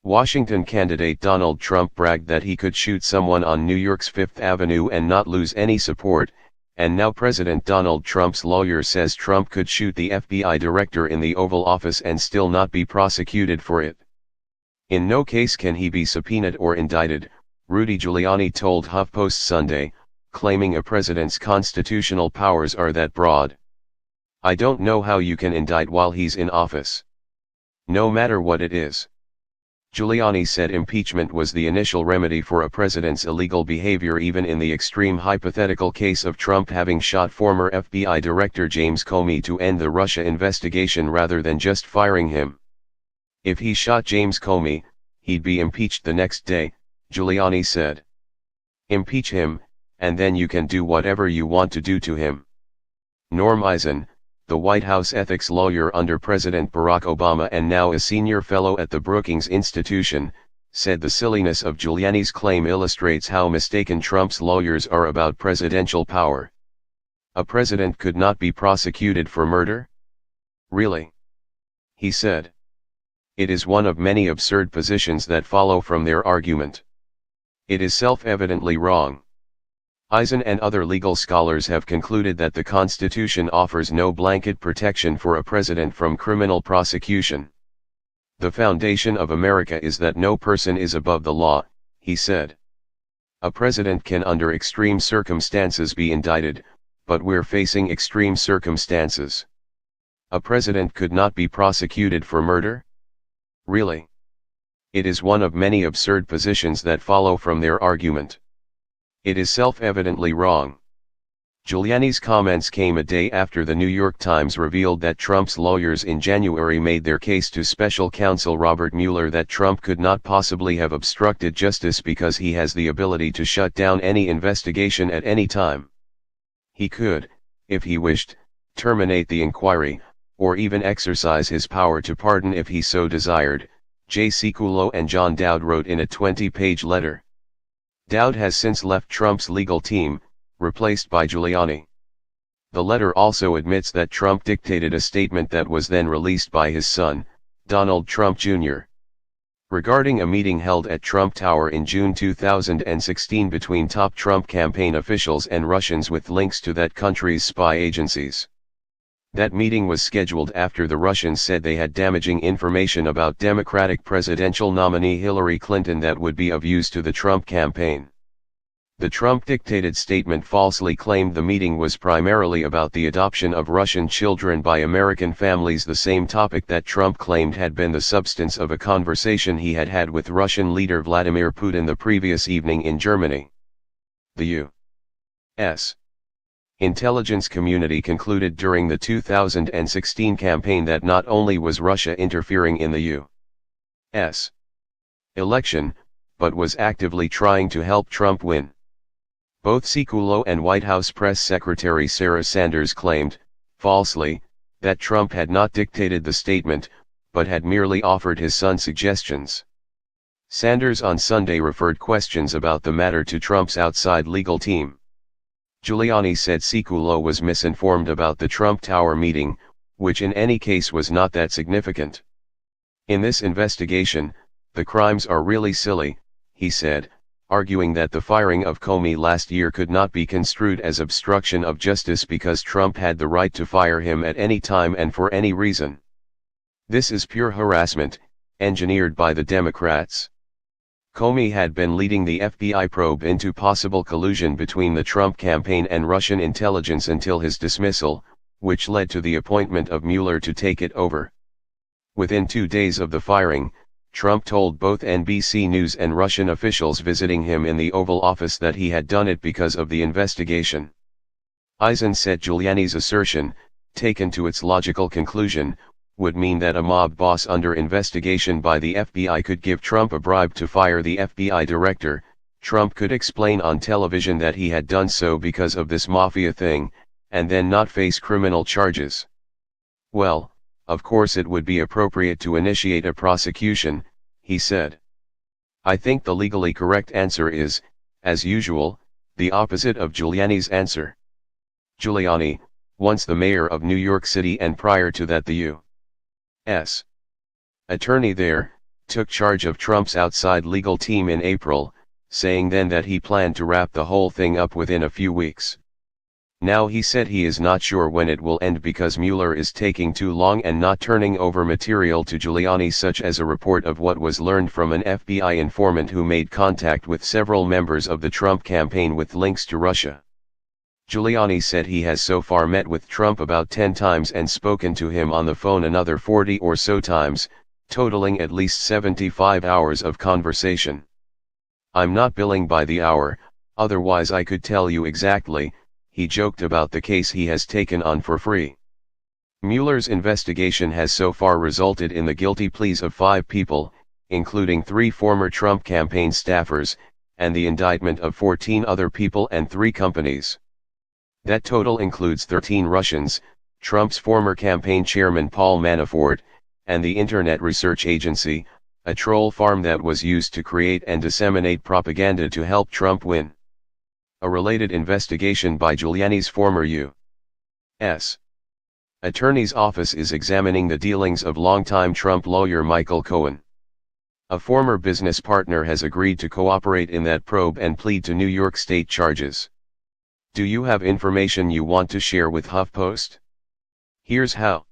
Washington candidate Donald Trump bragged that he could shoot someone on New York's Fifth Avenue and not lose any support, and now President Donald Trump's lawyer says Trump could shoot the FBI director in the Oval Office and still not be prosecuted for it. In no case can he be subpoenaed or indicted, Rudy Giuliani told HuffPost Sunday, claiming a president's constitutional powers are that broad. "I don't know how you can indict while he's in office. No matter what it is." Giuliani said impeachment was the initial remedy for a president's illegal behavior even in the extreme hypothetical case of Trump having shot former FBI Director James Comey to end the Russia investigation rather than just firing him. If he shot James Comey, he'd be impeached the next day, Giuliani said. Impeach him, and then you can do whatever you want to do to him. Norm Eisen, the White House ethics lawyer under President Barack Obama and now a senior fellow at the Brookings Institution, said the silliness of Giuliani's claim illustrates how mistaken Trump's lawyers are about presidential power. A president could not be prosecuted for murder? Really? He said. It is one of many absurd positions that follow from their argument. It is self-evidently wrong. Eisen and other legal scholars have concluded that the Constitution offers no blanket protection for a president from criminal prosecution. The foundation of America is that no person is above the law, he said. A president can under extreme circumstances be indicted, but we're facing extreme circumstances. A president could not be prosecuted for murder? Really? It is one of many absurd positions that follow from their argument. It is self-evidently wrong. Giuliani's comments came a day after the New York Times revealed that Trump's lawyers in January made their case to special counsel Robert Mueller that Trump could not possibly have obstructed justice because he has the ability to shut down any investigation at any time. He could, if he wished, terminate the inquiry, or even exercise his power to pardon if he so desired, J. Sekulow and John Dowd wrote in a 20-page letter. Dowd has since left Trump's legal team, replaced by Giuliani. The letter also admits that Trump dictated a statement that was then released by his son, Donald Trump Jr. regarding a meeting held at Trump Tower in June 2016 between top Trump campaign officials and Russians with links to that country's spy agencies. That meeting was scheduled after the Russians said they had damaging information about Democratic presidential nominee Hillary Clinton that would be of use to the Trump campaign. The Trump-dictated statement falsely claimed the meeting was primarily about the adoption of Russian children by American families, the same topic that Trump claimed had been the substance of a conversation he had had with Russian leader Vladimir Putin the previous evening in Germany. The U.S. intelligence community concluded during the 2016 campaign that not only was Russia interfering in the U.S. election, but was actively trying to help Trump win. Both Sekulow and White House Press Secretary Sarah Sanders claimed, falsely, that Trump had not dictated the statement, but had merely offered his son suggestions. Sanders on Sunday referred questions about the matter to Trump's outside legal team. Giuliani said Sekulow was misinformed about the Trump Tower meeting, which in any case was not that significant. In this investigation, the crimes are really silly, he said, arguing that the firing of Comey last year could not be construed as obstruction of justice because Trump had the right to fire him at any time and for any reason. This is pure harassment, engineered by the Democrats. Comey had been leading the FBI probe into possible collusion between the Trump campaign and Russian intelligence until his dismissal, which led to the appointment of Mueller to take it over. Within 2 days of the firing, Trump told both NBC News and Russian officials visiting him in the Oval Office that he had done it because of the investigation. Eisen said Giuliani's assertion, taken to its logical conclusion, would mean that a mob boss under investigation by the FBI could give Trump a bribe to fire the FBI director. Trump could explain on television that he had done so because of this mafia thing, and then not face criminal charges. Well, of course it would be appropriate to initiate a prosecution, he said. I think the legally correct answer is, as usual, the opposite of Giuliani's answer. Giuliani, once the mayor of New York City and prior to that the U.S. attorney there, took charge of Trump's outside legal team in April, saying then that he planned to wrap the whole thing up within a few weeks. Now he said he is not sure when it will end because Mueller is taking too long and not turning over material to Giuliani, such as a report of what was learned from an FBI informant who made contact with several members of the Trump campaign with links to Russia. Giuliani said he has so far met with Trump about 10 times and spoken to him on the phone another 40 or so times, totaling at least 75 hours of conversation. "I'm not billing by the hour, otherwise I could tell you exactly," he joked about the case he has taken on for free. Mueller's investigation has so far resulted in the guilty pleas of 5 people, including 3 former Trump campaign staffers, and the indictment of 14 other people and 3 companies. That total includes 13 Russians, Trump's former campaign chairman Paul Manafort, and the Internet Research Agency, a troll farm that was used to create and disseminate propaganda to help Trump win. A related investigation by Giuliani's former U.S. Attorney's Office is examining the dealings of longtime Trump lawyer Michael Cohen. A former business partner has agreed to cooperate in that probe and plead to New York State charges. Do you have information you want to share with HuffPost? Here's how.